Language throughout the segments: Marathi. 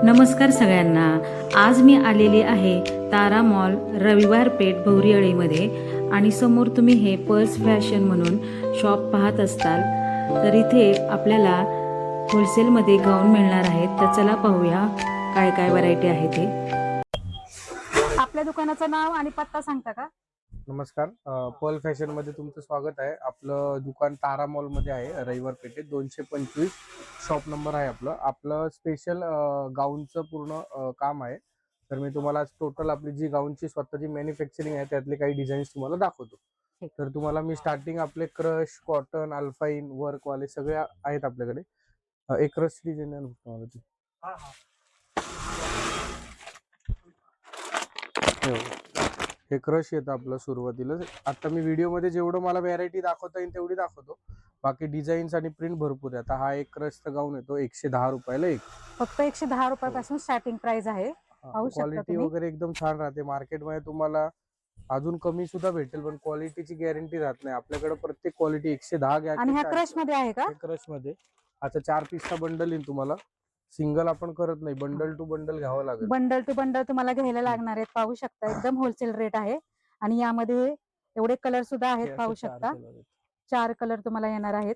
नमस्कार सगळ्यांना. आज मी आलेली आहे तारा मॉल रविवार पेठ भोवरीअळीमध्ये आणि समोर तुम्ही हे पर्स फॅशन म्हणून शॉप पाहत असताल. तर इथे आपल्याला होलसेलमध्ये गाऊन मिळणार आहेत. तर चला पाहूया काय काय व्हरायटी आहे ते. आपल्या दुकानाचं नाव आणि पत्ता सांगता का? नमस्कार, पर्ल फॅशन मध्ये तुमचं स्वागत आहे. आपलं दुकान तारा मॉल मध्ये आहे, रविवार पेठेत 225 शॉप नंबर आहे. आपलं स्पेशल गाऊनचं पूर्ण काम आहे. तर मी तुम्हाला आज टोटल आपली जी गाऊनची स्वतःची मॅन्युफॅक्चरिंग आहे त्यातले काही डिझाईन्स तुम्हाला दाखवतो. तर तुम्हाला मी स्टार्टिंग आपले क्रश, कॉटन, अल्फाईन, वर्क वाले सगळे आहेत आपल्याकडे. एक क्रश डिझाईन आहे तुम्हाला ती. हे क्रश येतं आपलं सुरुवातीला. आता मी व्हिडिओ मध्ये जेवढं मला व्हरायटी दाखवता येईल तेवढी दाखवतो. बाकी डिझाईन्स आणि प्रिंट भरपूर आहे. आता हा एक क्रशचा गाऊन येतो 110 रुपयाला एक. फक्त 110 रुपयापासून स्टार्टिंग प्राइस आहे. पाहू शकता क्वालिटी तुम्ही. वगैरे एकदम छान राहते. मार्केटमध्ये तुम्हाला अजून कमी सुद्धा भेटेल, पण क्वालिटीची गॅरंटी राहत नाही. आपल्याकडे प्रत्येक क्वालिटी 110 घ्या. आणि ह्या क्रश मध्ये आहे का? क्रश मध्ये आता 4 पीसचा बंडल येईल तुम्हाला. सिंगल आपण करत नाही, बंडल टू बंडल घ्यावं लागेल. बंडल टू बंडल तुम्हाला घ्यायला लागणार आहेत. पाहू शकता एकदम होलसेल रेट आहे. आणि यामध्ये एवढे कलर सुद्धा आहेत. पाहू शकता 4 कलर तुम्हाला येणार आहेत.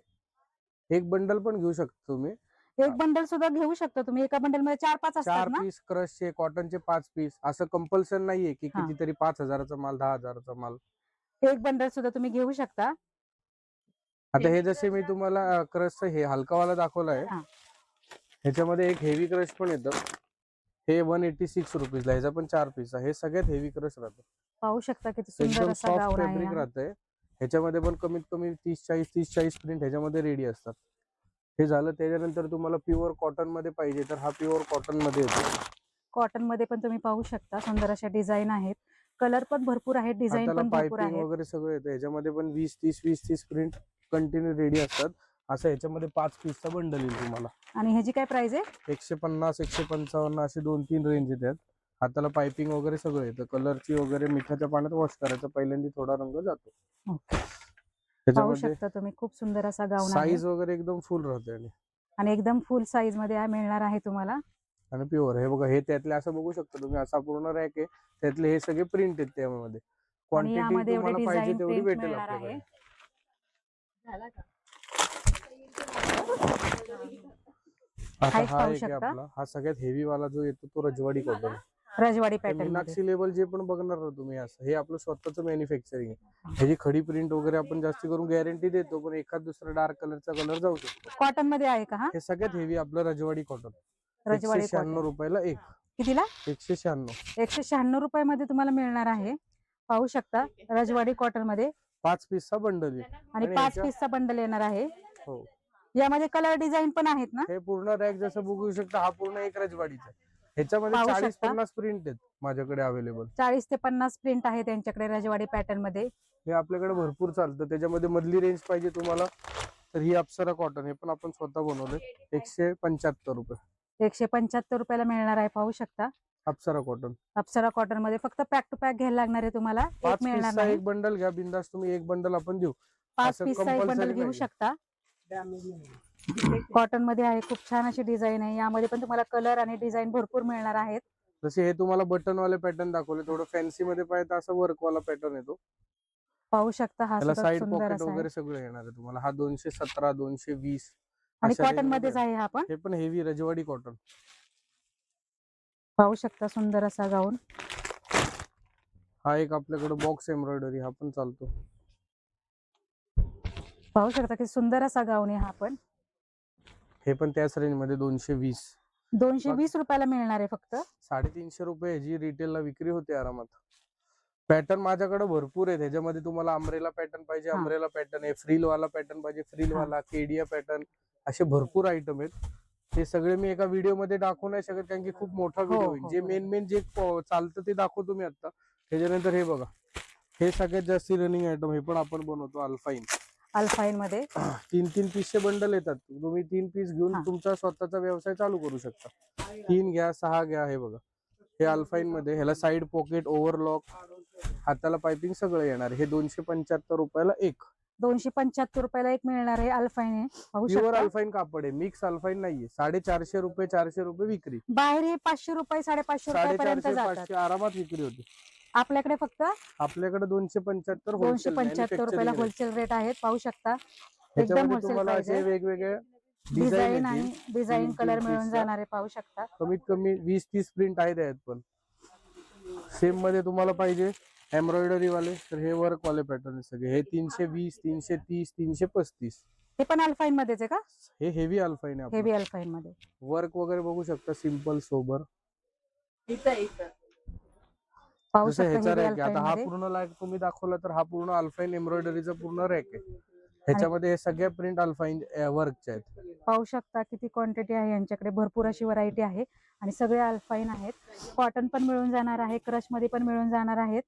एक बंडल पण घेऊ शकता तुम्ही. एक बंडल सुद्धा घेऊ शकता तुम्ही. एका बंडल मध्ये 4-5 असतात 4 ना? पीस क्रशचे, कॉटनचे 5 पीस, असं कंपल्सन नाहीये की कितीतरी 5,000चा माल, 10,000चा माल. एक बंडल सुद्धा तुम्ही घेऊ शकता. आता हे जसे मी तुम्हाला क्रशचं हे हलकावाला दाखवलं आहे, ह्याच्यामध्ये एक हेवी क्रश पण येतं. हे 186 रुपीजला. ह्याचा पण 4 पीस आहे. हे सगळ्यात हेवी क्रश राहतं. पाहू शकता किती सुंदर एकदम असा सॉफ्ट गाऊन आहे. फॅब्रिक राहतंय. ह्याच्यामध्ये पण कमीत कमी 30-40 प्रिंट ह्याच्यामध्ये रेडी असतात. हे झालं. त्याच्यानंतर तुम्हाला प्युअर कॉटन मध्ये पाहिजे तर हा प्युअर कॉटन मध्ये येतो. कॉटन मध्ये पण तुम्ही पाहू शकता सुंदर अशा डिझाईन आहेत. कलर पण भरपूर आहेत, डिझाईन पण भरपूर पाइपिंग आहेत. वगैरे सगळं येतं. ह्याच्यामध्ये पण 20-30 प्रिंट कंटिन्यू रेडी असतात. असं ह्याच्यामध्ये 5 पीसचा बंडल येईल तुम्हाला. आणि ह्याची काय प्राइस आहे? 150, 155 असे 2-3 रेंज येतात. हाताला पाइपिंग वगैरे सगळं येतं. कलरची वगैरे मिठाच्या पाण्यात वॉश करायचं, पहिल्यांदा थोडा रंग जातो. पाहू त्याच्यामध्ये शकता तुम्ही खूप सुंदर असा गाऊन आहे. साईज वगैरे एकदम फुल राहते आणि एकदम फुल साईज मध्ये मिळणार आहे तुम्हाला. आणि प्युअर. हे बघा, हे त्यातले असं बघू शकता तुम्ही, असा पूर्ण रॅक आहे. त्यातले हे सगळे प्रिंट आहेत त्यामध्ये. क्वांटिटी तुम्हाला पाहिजे तेवढी भेटेल आपल्याकडे. आता हा एक आहे आपला. हा सगळ्यात हेवी वाला जो येतो तो रजवाडी कॉटन. रजवाडी पॅटर्न मध्ये. मीनाक्षी लेबल जे पण बघणार ना तुम्ही, असं हे आपलं स्वतःच मॅन्युफॅक्चरिंग आहे. ह्याची खडी प्रिंट वगैरे आपण जास्त करून गॅरंटी देतो, पण एखाद दुसरा डार्क कलरचा कलर जाऊ शकतो. कॉटन मध्ये आहे का हा? हे सगळ्यात हेवी आपलं रजवाडी कॉटन. रजवाडी 196 रुपयाला एक. कितीला? 196. 196 रुपयामध्ये तुम्हाला मिळणार आहे. पाहू शकता रजवाडी कॉटन मध्ये 5 पीसचा बंडल आहे. आणि 5 पीसचा बंडल येणार आहे. हो. यामध्ये कलर डिझाईन पण आहेत ना? हे पूर्ण रॅक जसं बघू शकता, हा पूर्ण एक रजवाडीचा आहे. ह्याच्यामध्ये 40-50 प्रिंट आहेत माझ्याकडे अवेलेबल. 40 ते 50 प्रिंट आहे त्यांच्याकडे रजवाडी पॅटर्न मध्ये. हे आपल्याकडे भरपूर चालतं. त्याच्यामध्ये मधली रेंज पाहिजे तुम्हाला तर ही अप्सरा कॉटन, हे पण आपण स्वतः बनवलंय. 175 रुपये. 175 रुपयाला मिळणार आहे. पाहू शकता अप्सरा कॉटन. अप्सरा कॉटन मध्ये फक्त पॅक टू पॅक घ्यायला लागणार आहे तुम्हाला. 5 मिळणार पीसचा नाही. एक बंडल घ्या बिंदास तुम्ही. एक बंडल आपण देऊ. 5 पीसचा एक बंडल घेऊ शकता. कॉटन मध्ये आहे. खूप छान अशी डिझाईन आहे. यामध्ये पण तुम्हाला कलर आणि डिझाईन भरपूर मिळणार आहेत. जसे हे तुम्हाला बटन वाले पॅटर्न दाखवले, थोडं फॅन्सी मध्ये पाहिजे असं वर्क वाला पॅटर्न येतो. पाहू शकता हा त्याला सुद्धा साइड सुंदर पॉकेट असा आहे. वगैरे सगळं येणार आहे तुम्हाला. हा 217, 220 आणि कॉटन मध्येच आहे हा पण. हे पण हेवी रजवाडी कॉटन. पाहू शकता सुंदर असा गाऊन. हा एक आपल्याकडे बॉक्स एम्ब्रॉयडरी, हा पण चालतो. पाहू शकता की सुंदर असा गाऊन आहे हा पण. हे पण त्याच रेंज मध्ये 220. 220 रुपयाला मिळणार आहे फक्त. 350 रुपये ह्याची रिटेलला विक्री होते आरामात. पॅटर्न माझ्याकडे भरपूर आहे. त्याच्यामध्ये तुम्हाला अम्ब्रेला पॅटर्न पाहिजे, अम्ब्रेला पॅटर्न आहे. फ्रिल वाला पॅटर्न पाहिजे, फ्रिल वाला. केडिया पॅटर्न, असे भरपूर आयटम आहेत. ते सगळे मी एका व्हिडिओ मध्ये दाखवू नाही शकत, कारण की खूप मोठा व्हिडिओ होईल. जे मेन जे चालतं ते दाखवतो मी आता. त्याच्यानंतर हे बघा, हे सगळ्यात जास्त रनिंग आयटम, हे पण आपण बनवतो. अल्फाईन. अल्फाईन मध्ये 3 पीसचे बंडल येतात. तुम्ही 3 पीस घेऊन तुमचा स्वतःचा व्यवसाय चालू करू शकता. 3 घ्या, 6 घ्या. हे बघा, हे अल्फाईन मध्ये. ह्याला साइड पॉकेट, ओव्हरलॉक, हाताला पाइपिंग सगळं येणार. हे 275 रुपयाला एक. 275 रुपयाला एक मिळणार आहे अल्फाईन आहे, पाहू प्युअर शकता. अल्फाईन कापड आहे, मिक्स अल्फाईन नाहीये. 450 रुपये 400 रुपये विक्री. बाहेर हे 500 रुपये 550 रुपयापर्यंत 450 जातात. 500 आरामात विक्री होती. आपल्याकडे फक्त आपल्याकडे 275 275 रुपयाला होलसेल रेट आहेत, पाहू शकता. एकदम ह्याच्यामध्ये होलसेल तुम्हाला प्राइस असे आहे. वेगवेगळे डिझाईन डिझाईन आणि येतील. डिझाईन 3 कलर 3 मिळून पीसचा. जाणारे पाहू शकता. कमीत कमी 20-30 प्रिंट आहेत यात. पण सेम मध्ये तुम्हाला पाहिजे एम्ब्रॉयडरी वाले तर हे वर्क वाले पॅटर्न सगळे. हे 320 330 335. हे पण अल्फाईन मध्येच आहे का? हे हेवी अल्फाईन आहे. हेवी अल्फाईन मध्ये वर्क वगैरे बघू शकता, सिंपल सोबर. पाहू जसं शकता. ह्याचा हेवी रॅक आहे. अल्फाईन आता हा मध्ये पूर्ण लाईक तुम्ही दाखवला तर हा पूर्ण अल्फाईन एम्ब्रॉयडरीचा पूर्ण रॅक आहे. ह्याच्यामध्ये हे सगळ्या प्रिंट अल्फाईन वर्कच्या आहेत. पाहू शकता किती क्वांटिटी आहे यांच्याकडे. भरपूर अशी व्हरायटी आहे आणि सगळे अल्फाईन आहेत. कॉटन पण मिळून जाणार आहे, क्रश मध्ये पण मिळून जाणार आहेत.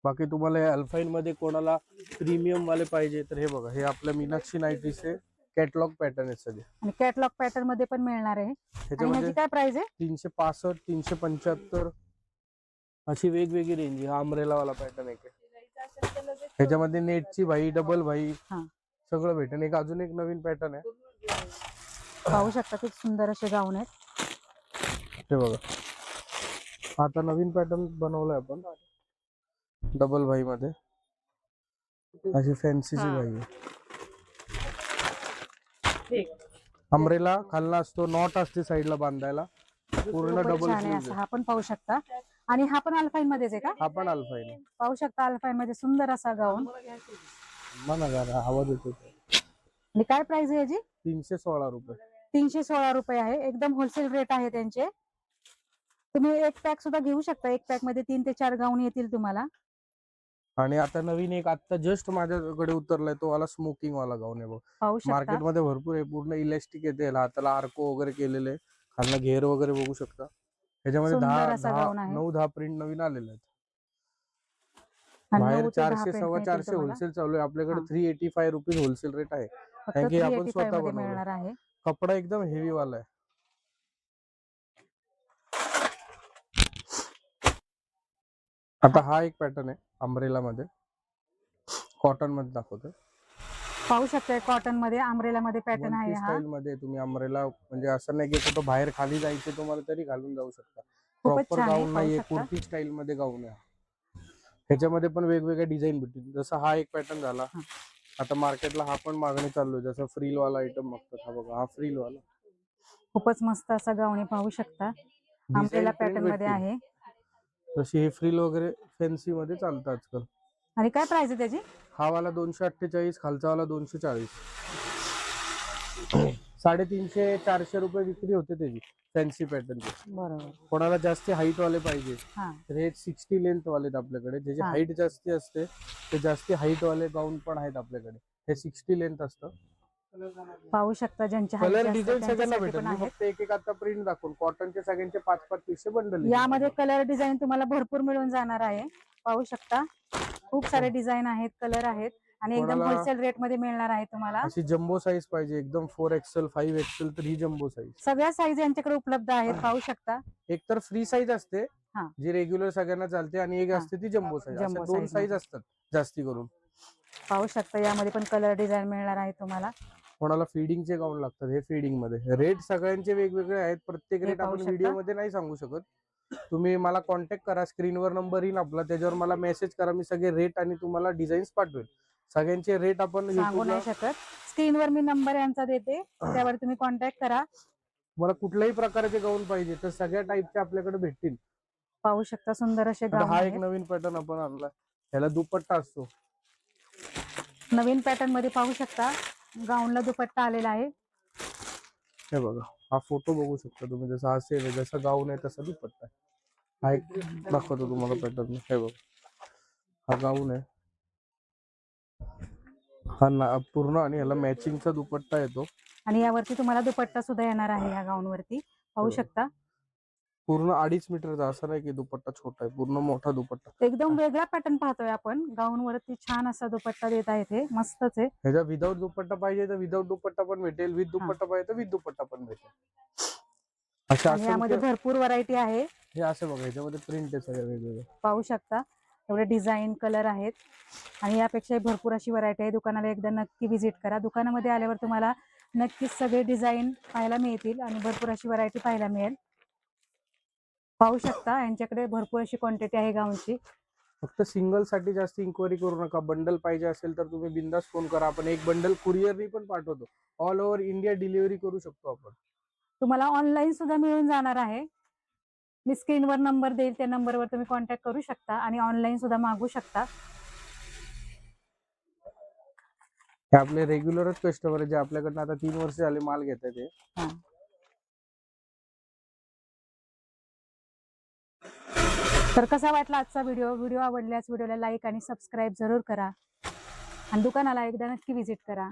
बाकी तुम्हाला अल्फाईन मध्ये कोणाला प्रीमियम वाले पाहिजे तर हे बघा, हे आपल्या मीनाक्षी नाईटीचे कॅटलॉग पॅटर्न आहेत सगळे. आणि कॅटलॉग पॅटर्न मध्ये पण मिळणार आहे. आणि ह्याच्यामध्ये ह्याची काय प्राइस आहे? 365 375 अशी वेगवेगळी रेंज आहे. हा अमरेला वाला पॅटर्न आहे. ह्याच्यामध्ये नेटची भाई, डबल भाई सगळं भेटेल. एक अजून एक नवीन पॅटर्न आहे, पाहू शकता किती सुंदर असे गाऊन आहेत. हे बघा. आता नवीन पॅटर्न बनवलाय आपण डबल भाई मध्ये. अशी फॅन्सीची भाई आहे. अमरेला खालना असतो, नॉट असते साईडला बांधायला, पूर्ण खूपच डबल छान आहे असं. हा पण पाहू शकता. आणि हा पण अल्फाईन मध्येच आहे का? हा पण अल्फाईन आहे. पाहू शकता अल्फाईन मध्ये सुंदर असा गाऊन. म्हणा जरा आवाज येतो. आणि काय प्राइस आहे याची? 316 रुपये. 316 रुपये आहे. एकदम होलसेल रेट आहे त्यांचे. तुम्ही एक पॅक सुद्धा घेऊ शकता. एक पॅक मध्ये 3 ते 4 गाऊन येतील तुम्हाला. आणि आता नवीन एक आता जस्ट माझ्याकडे उतरलाय तो वाला स्मोकिंग वाला गाऊन आहे बघ. पाहू शकता. मार्केटमध्ये भरपूर आहे, पूर्ण इलास्टिक येते, हाताला आर्को वगैरे केलेले, खालना घेर वगैरे बघू शकता. ह्याच्यामध्ये सुंदर असा गाऊन आहे. 9-10 प्रिंट नवीन आलेले आहेत. आणि बाहेर 9 ते 10 400 print सव्वा मिळतील 400 तुम्हाला. होलसेल चालू आहे. आपल्याकडे हा. 385 रुपीज होलसेल रेट आहे. फक्त कारण की आपण 385 स्वतः मध्ये बनवलं. मिळणार आहे. कपडा एकदम हेवी वाला आहे. आता हा एक पॅटर्न आहे अम्ब्रेला मध्ये, कॉटन मध्ये दाखवतोय. पाहू शकता कॉटन मध्ये अम्ब्रेला मध्ये पॅटर्न आहे हा. स्टाईल मध्ये तुम्ही अम्ब्रेला म्हणजे असं नाही की कुठं बाहेर खाली जायचे तुम्हाला तरी घालून जाऊ शकता. खूपच प्रॉपर छान आहे, गाऊन पाहू नाहीये, शकता. कुर्ती स्टाईल मध्ये गाऊन आहे. ह्याच्यामध्ये पण वेगवेगळे डिझाईन भेटतील. जसं हा एक पॅटर्न झाला. आता मार्केटला हा पण मागणी चालू आहे. जसं फ्रील वाला आयटम बघतात, हा बघा हा फ्रील वाला. खूपच मस्त असा गाऊन आहे, पाहू शकता. अम्ब्रेला पॅटर्न मध्ये आहे. जशी हे फ्रील वगैरे फॅन्सी मध्ये चालतं आजकाल. आणि काय प्राइस आहे त्याची? हा वाला 248, खालचा वाला 240. 350-400 रुपये विक्री होते त्याची फॅन्सी पॅटर्नची. बरोबर. कोणाला जास्त हाईट वाले पाहिजे हा. तर हे 60 लेंथ वाले आहेत आपल्याकडे. ज्याची हा. हाईट जास्ती असते ते जास्ती हाईट वाले गाऊन पण आहेत आपल्याकडे. हे 60 लेंथ असतं. पाहू शकता ज्यांची height कलर जास्त डिझाईन आहे सगळ्यांना त्यांच्यासाठी भेटेल. पण मी आहेत. फक्त एक एक आता प्रिंट दाखवून कॉटनचे सगळ्यांचे 5-5 पीसचे बंडल. यामध्ये कलर डिझाईन तुम्हाला भरपूर मिळून जाणार आहे, पाहू शकता. खूप सारे डिझाईन आहेत, कलर आहेत आणि एकदम कोणाला होलसेल रेट मध्ये मिळणार आहे तुम्हाला. अशी जम्बो साईज पाहिजे एकदम 4XL 5XL तर ही जम्बो साईज. सगळ्या साईज यांच्याकडे उपलब्ध आहेत, पाहू शकता. एक तर फ्री साईज असते हा. जी रेग्युलर सगळ्यांना चालते आणि एक असते ती जम्बो साईज. अशा जम्बो 2 size साईज मध्ये. असतात जास्ती करून. पाहू शकता यामध्ये पण कलर डिझाईन मिळणार आहे तुम्हाला. कोणाला फीडिंगचे गाऊन लागतात, हे फीडिंग मध्ये. रेट सगळ्यांचे वेगवेगळे आहेत. प्रत्येक हे रेट पाहू आपण शकता. व्हिडिओ मध्ये नाही सांगू शकत. तुम्ही मला कॉन्टॅक्ट करा, स्क्रीनवर नंबर येईल आपला, त्याच्यावर मला मेसेज करा. मी सगळे रेट आणि तुम्हाला डिझाईन्स पाठवेल. सगळ्यांचे रेट आपण सांगू युट्यूबला नाही शकत. स्क्रीनवर मी नंबर यांचा देते, त्यावर तुम्ही कॉन्टॅक्ट करा. मला कुठल्याही प्रकारचे गाऊन पाहिजे तर सगळ्या टाईपचे आपल्याकडे भेटतील. पाहू शकता सुंदर असे आता गाऊन हा एक आहेत. नवीन पॅटर्न आपण आणलाय, ह्याला दुपट्टा असतो. नवीन पॅटर्न मध्ये पाहू शकता गाऊनला दुपट्टा आलेला आहे. हे बघा, हा फोटो बघू शकता तुम्ही. जसा हा सेम आहे, जसा गाऊन आहे तसा दुपट्टा आहे. हा एक दाखवतो तुम्हाला पॅटर्न. हे बघा, हा गाऊन आहे, हा पूर्ण आणि ह्याला मॅचिंगचा दुपट्टा येतो. आणि यावरती तुम्हाला दुपट्टा सुद्धा येणार आहे या गाऊन वरती, पाहू शकता. पूर्ण 2.5 मीटरचा, असं नाही की दुपट्टा छोटा आहे, पूर्ण मोठा दुपट्टा. एकदम वेगळा पॅटर्न पाहतोय आपण. गाऊन वरती छान असा दुपट्टा देत आहे, ते मस्तच आहे. ह्याचा विदाऊट दुपट्टा पाहिजे तर विदाऊट दुपट्टा पण भेटेल, विथ दुपट्टा पाहिजे तर विथ दुपट्टा पण भेटेल. अशा आणि यामध्ये भरपूर व्हरायटी आहे, हे असं बघा, ह्याच्यामध्ये प्रिंट आहे सगळे वेगवेगळे, पाहू शकता. एवढे डिझाईन कलर आहेत आणि यापेक्षा भरपूर अशी व्हरायटी आहे. दुकानाला एकदा नक्की व्हिजिट करा. दुकानामध्ये आल्यावर तुम्हाला नक्कीच सगळे डिझाईन पाहायला मिळतील आणि भरपूर अशी व्हरायटी पाहायला मिळेल. पाहू शकता यांच्याकडे भरपूर अशी क्वांटिटी आहे गाऊनची. फक्त सिंगल साठी जास्त इन्क्वायरी करू नका. बंडल पाहिजे असेल तर तुम्ही बिंदास फोन करा. आपण एक बंडल कुरिअरनी पण पाठवतो. ऑल ओव्हर इंडिया डिलिव्हरी करू शकतो आपण. तुम्हाला ऑनलाईन सुद्धा मिळून जाणार आहे. मी स्क्रीनवर नंबर देईल, त्या नंबरवर तुम्ही कॉन्टॅक्ट करू शकता आणि ऑनलाईन सुद्धा मागवू शकता. हे आपले रेग्युलरच कस्टमर आहे जे आपल्याकडनं आता 3 वर्ष झाले माल घेतात ते. तर कसा वाटला आजचा व्हिडिओ आवडल्यास व्हिडिओला लाईक आणि सबस्क्राईब जरूर करा आणि दुकानाला एकदा नक्की व्हिजिट करा.